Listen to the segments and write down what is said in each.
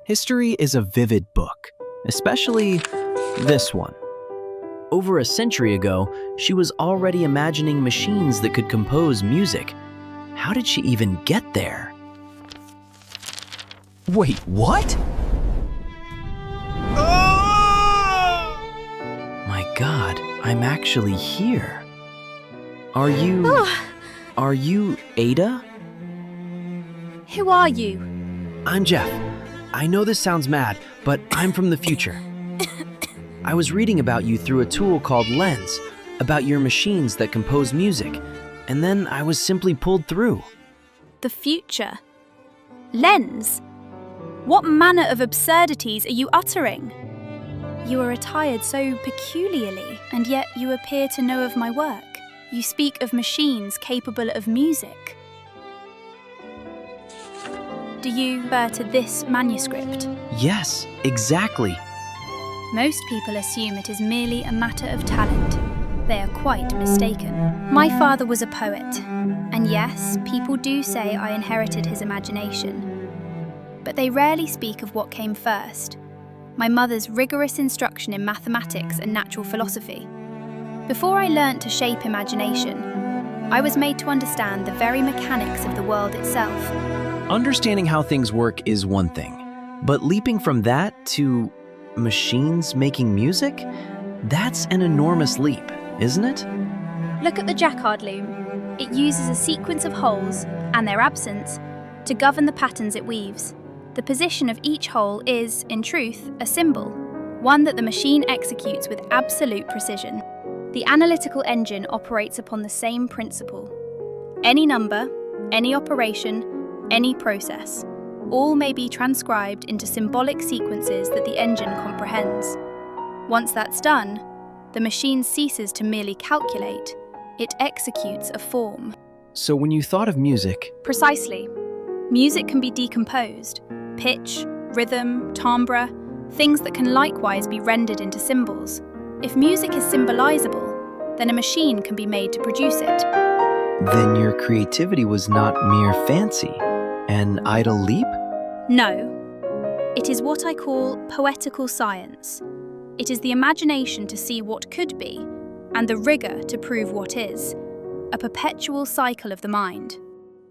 History is a vivid book, especially this one. Over a century ago, she was already imagining machines that could compose music. How did she even get there? Wait, what? My God, I'm actually here. Are you Ada? Who are you? I'm Jeff. I know this sounds mad, but I'm from the future. I was reading about you through a tool called Lens, about your machines that compose music, and then I was simply pulled through. The future? Lens? What manner of absurdities are you uttering? You are attired so peculiarly, and yet you appear to know of my work. You speak of machines capable of music. Do you refer to this manuscript? Yes, exactly. Most people assume it is merely a matter of talent. They are quite mistaken. My father was a poet, and yes, people do say I inherited his imagination. But they rarely speak of what came first. My mother's rigorous instruction in mathematics and natural philosophy. Before I learnt to shape imagination, I was made to understand the very mechanics of the world itself. Understanding how things work is one thing, but leaping from that to machines making music? That's an enormous leap, isn't it? Look at the jacquard loom. It uses a sequence of holes, and their absence, to govern the patterns it weaves. The position of each hole is, in truth, a symbol, one that the machine executes with absolute precision. The analytical engine operates upon the same principle. Any number, any operation, any process, all may be transcribed into symbolic sequences that the engine comprehends. Once that's done, the machine ceases to merely calculate, it executes a form. So when you thought of music... Precisely. Music can be decomposed. Pitch, rhythm, timbre, things that can likewise be rendered into symbols. If music is symbolizable, then a machine can be made to produce it. Then your creativity was not mere fancy, an idle leap? No. It is what I call poetical science. It is the imagination to see what could be, and the rigor to prove what is. A perpetual cycle of the mind.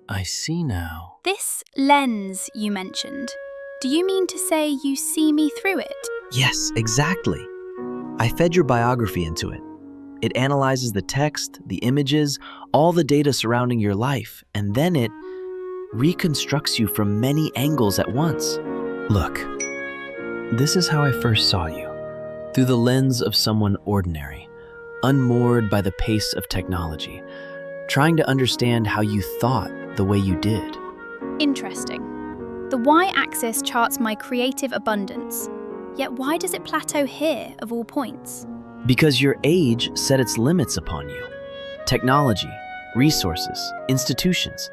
I see now. This lens you mentioned, do you mean to say you see me through it? Yes, exactly. I fed your biography into it. It analyzes the text, the images, all the data surrounding your life, and then it reconstructs you from many angles at once. Look, this is how I first saw you, through the lens of someone ordinary, unmoored by the pace of technology, trying to understand how you thought the way you did. Interesting. The y-axis charts my creative abundance, yet why does it plateau here of all points? Because your age set its limits upon you. Technology, resources, institutions,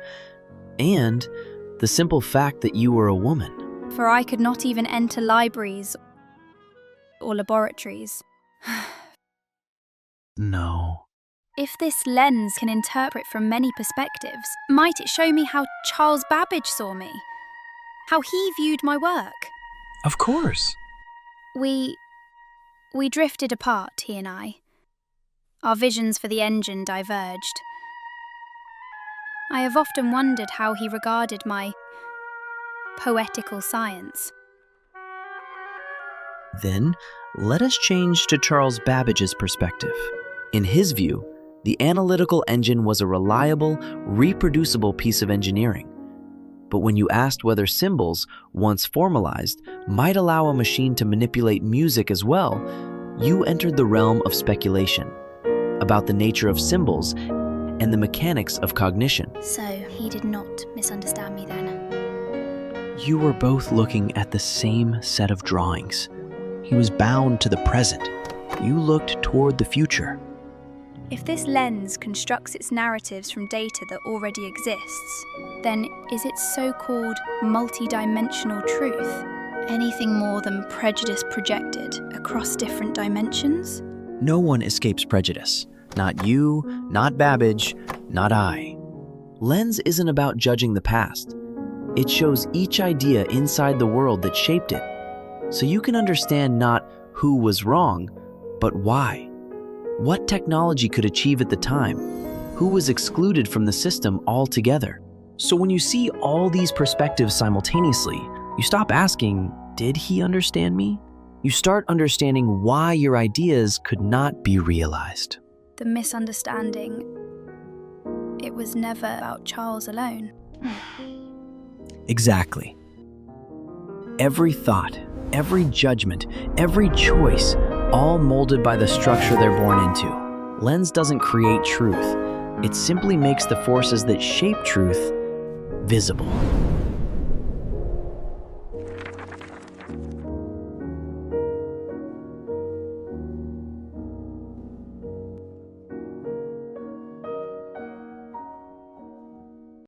and the simple fact that you were a woman. For I could not even enter libraries or laboratories. No. If this lens can interpret from many perspectives, might it show me how Charles Babbage saw me? How he viewed my work? Of course. We drifted apart, he and I. Our visions for the engine diverged. I have often wondered how he regarded my poetical science. Then, let us change to Charles Babbage's perspective. In his view, the analytical engine was a reliable, reproducible piece of engineering. But when you asked whether symbols, once formalized, might allow a machine to manipulate music as well, you entered the realm of speculation about the nature of symbols and the mechanics of cognition. So he did not misunderstand me then. You were both looking at the same set of drawings. He was bound to the present. You looked toward the future. If this lens constructs its narratives from data that already exists, then is its so-called multi-dimensional truth anything more than prejudice projected across different dimensions? No one escapes prejudice. Not you, not Babbage, not I. Lens isn't about judging the past. It shows each idea inside the world that shaped it, so you can understand not who was wrong, but why. What technology could achieve at the time? Who was excluded from the system altogether? So when you see all these perspectives simultaneously, you stop asking, did he understand me? You start understanding why your ideas could not be realized. The misunderstanding, it was never about Charles alone. Exactly. Every thought, every judgment, every choice, all molded by the structure they're born into. Lens doesn't create truth. It simply makes the forces that shape truth visible.